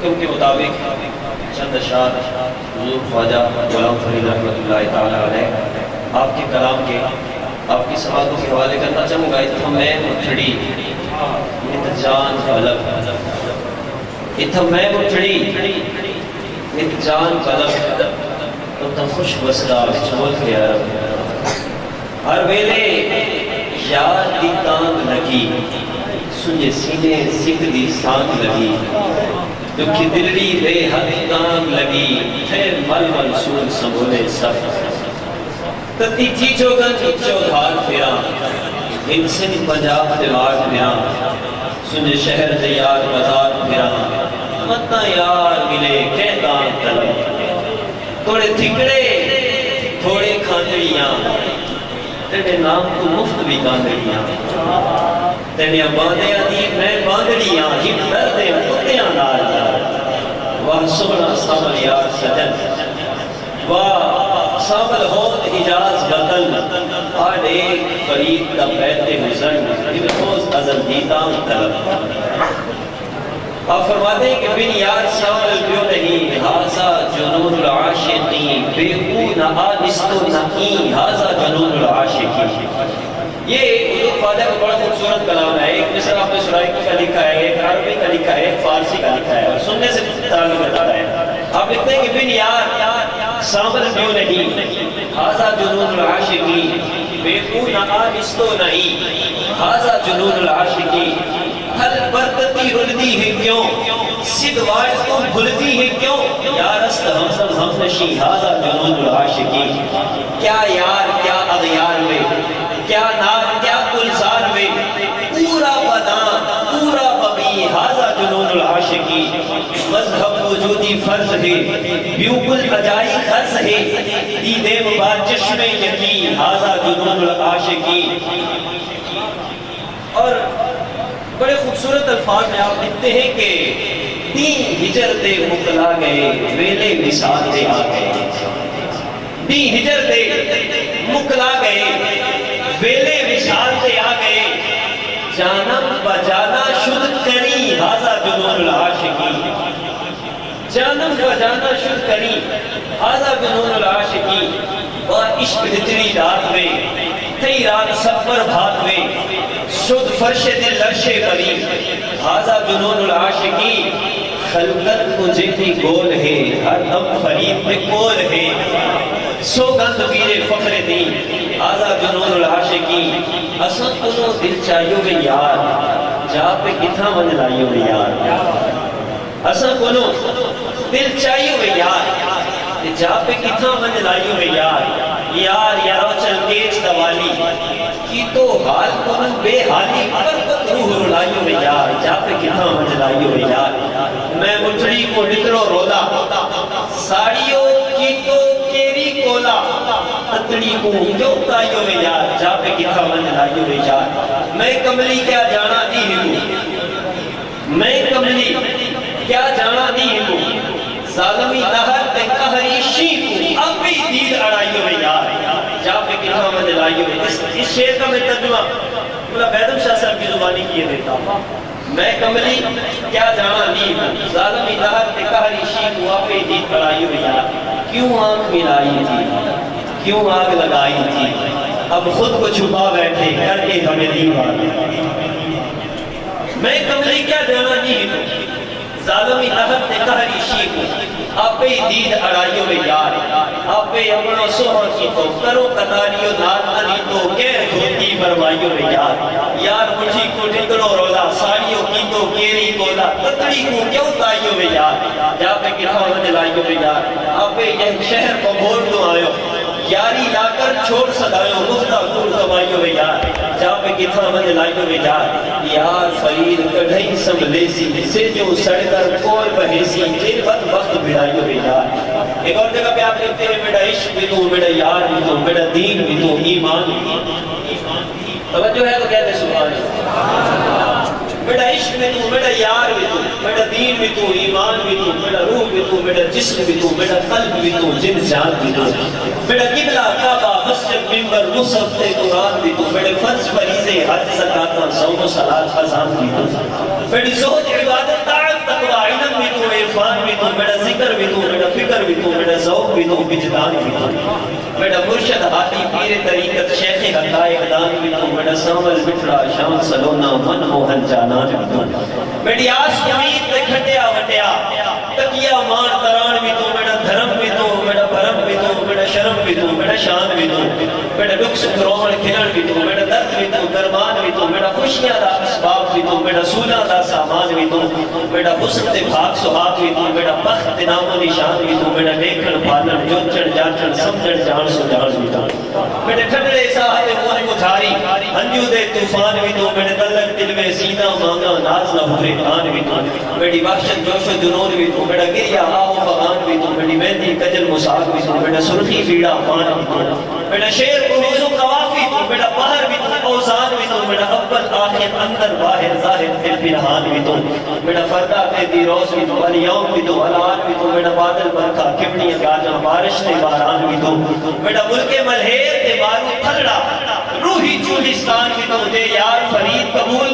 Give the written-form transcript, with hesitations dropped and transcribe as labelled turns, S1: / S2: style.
S1: حکم کے مطابق چند اشعار حضور خواجہ غلام فرید رحمۃ اللہ تعالیٰ علیہ آپ کے کلام کے آپ کی سماعتوں کے حوالے کرنا چاہوں گا. اتھمے مٹھڑی نت جان قلب، اتھمے مٹھڑی نت جان قلب، تو خوش بسدا چھوڑ کے عرب. ہر ویلے یاد دی تانگ لگی، سنجے سینے سکھ دی سانگ لگی، دکھی دلڑی بے حد تانگ لگی، تھے مل مل سون سمولے سب. تتی تھی چوگن چودھار پھرا، ان سن پنجاب دیوار پھرا، سنجے شہر دیار بازار پھرا، متنا یار ملے کہتان طلب. تھوڑے تھکڑے تھوڑے کھاندڑیاں، تیرے نام تو مفت بھی کاندڑیاں، تیرے باندیاں دی میں باندڑیاں، ہم دردیں کتیاں نال جا. واہ سونا سامل یار سجن، واہ سامل ہوت اجاز بطن، آڈ ایک فرید کا بیت حسن، ان روز ازل دیتان طلب. آپ فرماتے ہیں کہ بن یار سامل کیوں نہیں، ہازا جنون العاشقی، بے او نہ آنستو نقی، ہازا جنون العاشقی. یہ حضور خواجہ کا بڑا خوبصورت کلام ہے. ایک مصرع آپ نے سرائکی کا لکھا ہے، ایک عربی کا لکھا ہے، ایک فارسی کا لکھا ہے، اور سننے سے تعلق رکھتا ہے. آپ لکھتے ہیں کہ بن یار سامل کیوں نہیں، ہازا جنون العاشقی، بے او نہ آنستو نقی، ہازا جنون العاشقی. ہل برکتی رلدی ہے کیوں، سدواڑ تو بھلتی ہے کیوں، یا رست ہم سب ہم نشی، ہازا جنون العاشقی. کیا یار کیا اغیار میں، کیا نار کیا گلزار میں، پورا بدان پورا بغی، ہازا جنون العاشقی. مذہب وجودی فرض ہے، بیوکل اجائی خرز ہے، دیدے مباد چشم یقین، ہازا جنون العاشقی. اور بڑے خوبصورت الفاظ میں آپ لکھتے ہیں کہ دین ہجر دے مکلا گئے، ویلے وصال دے آ گئے. دین ہجر دے مکلا گئے، ویلے وصال دے آ گئے، جانم بجانا شد کری، ہازا جنون العاشقی. جانم بجانا شد کری، ہازا جنون العاشقی. اور عشق ہجری رات میں تھی رات سفر بھات میں، شد فرش دل لرشے بری، ہازا جنون العاشقی. خلقت مجھے بھی گول ہے، ہر دم فرید میں کول ہے، سوگند پیرے فخر دی، ہازا جنون العاشقی. اصل کنو دل چاہیو میں یار، جا پہ کتھا من لائیو میں یار. اصل کنو دل چاہیو میں یار، جا پہ کتھا من لائیو میں یار. یار یارو چنگیز دوالی کی تو حال کنو بے حالی، پر روح رلائیو میں یار، جا پہ کتھا من لائیو میں یار. میں مٹھڑی کو نکرو رولا، ساڑیوں کی تو کیری کولا، اتڑی کو کیوں تائیو میں یار، جا پہ کتھا من لائیو میں یار. میں کملی کیا جانا دی ہوں، میں کملی کیا جانا دی ہوں، ظالمی نہر تے قہری شیخ، اب بھی دید اڑائیو میں یار، جا پہ کتھا من لائیو میں. اس شعر کا میں ترجمہ مولا بیدم شاہ صاحب کی زبانی کیے دیتا ہوں. میں کملی کیا جانا دی ہوں، ظالمی نہر تے قہری شیخ، اب بھی دید اڑائیو میں یار. کیوں آنکھ ملائی تھی، کیوں آگ لگائی تھی، اب خود کو چھپا بیٹھے کر کے ہمیں دیوار. میں کملی کیا جانا دی ہوں، ظالمی نہر تے قہری شیخ، آپ پہ دید اڑائیو میں یار. آپ پہ اپنا سوہر کی تو کرو قطاریو نارمانی تو کہہ دھوتی بروائیو میں یار. یار مجھی کو نکلو رولا، ساڑیوں کی تو کیری کولا، تتڑی کو کیوں تائیو میں یار، جا پہ کتھا من لائیو میں یار. آپ پہ یہ شہر کو بھول دو آئیو، یاری لا کر چھوڑ سدائیو، مفتہ گور زمائیو میں یار، جا پہ کتھا من لائیو میں یار. یار فرید کڑھائی سنبھلیسی، سے جو سڑ کر کور بہیسی، جن بد وقت بھڑائیو میں یار. ایک اور جگہ پہ آپ لکھتے ہیں میرا عشق بھی تو، میرا یار بھی تو، میرا دین بھی تو، ایمان بھی تو. توجہ ہے تو کہتے ہیں سبحان اللہ. میرا عشق بھی تو، میرا یار بھی تو، میرا دین بھی تو، ایمان بھی تو، میرا روح بھی تو، میرا جسم بھی تو، میرا قلب بھی تو، جن جان بھی تو، میرا قبلہ کعبہ مسجد منبر مصحف قرآن بھی تو، میرے فرض فریضے حج زکات صوم و صلاۃ اذان بھی تو، میری زہد عبادت طاعت تقوی علم بھی تو، عرفان بھی تو، میرا ذکر بھی تو، میرا فکر بھی تو، میرا ذوق بھی تو، وجدان بھی تو، میرا مرشد ہاتھی پیر طریقت شیخ حقائق دان بھی تو، میرا سامل بٹھڑا شام سلونا من موہن جانان بھی تو، میری آس امید تے کھٹیا وٹیا تکیا مان تران بھی تو، میرا دھرم بھی تو، میرا بھرم بھی تو، میرا شرم بھی تو، میرا شان بھی تو، میرا دکھ سکرون کھلن بھی تو، میرا درد بھی تو، درمان بھی تو، میرا خوشیاں دا اسباب بھی تو، میرا سونا دا سامان بھی تو، میرا حسن تے بھاگ سہاگ بھی تو، میرا بخت نام و نشان بھی تو، میرا دیکھن پالن جوچن جانچن سمجھن جان سجان بھی تو، میرے ٹھنڈے ساحل مونے مجھاری ہنجو دے طوفان بھی تو، میرے تلک دل میں سینہ مانگا ناز نہ ہوئے کان بھی تو، میری بخشت جوش و جنون بھی تو، میرا گریا آہ و فغان بھی تو، میری مہندی کجل مساق بھی تو، میرا سرخی فیڑا پان بھی تو، میرا شیر قروز و قوافی تو، میرا بہر بھی تو، اوزان بھی تو، میرا اول آخر اندر باہر ظاہر دل پنہان بھی تو، میرا فردہ قیدی روز بھی تو، الیوم بھی تو، الان بھی تو، میرا بادل برکھا کمنی گانا بارش تے باران بھی تو، میرا ملک ملہیر تے بارو تھلڑا روحی چولستان بھی تو، دے یار فرید قبول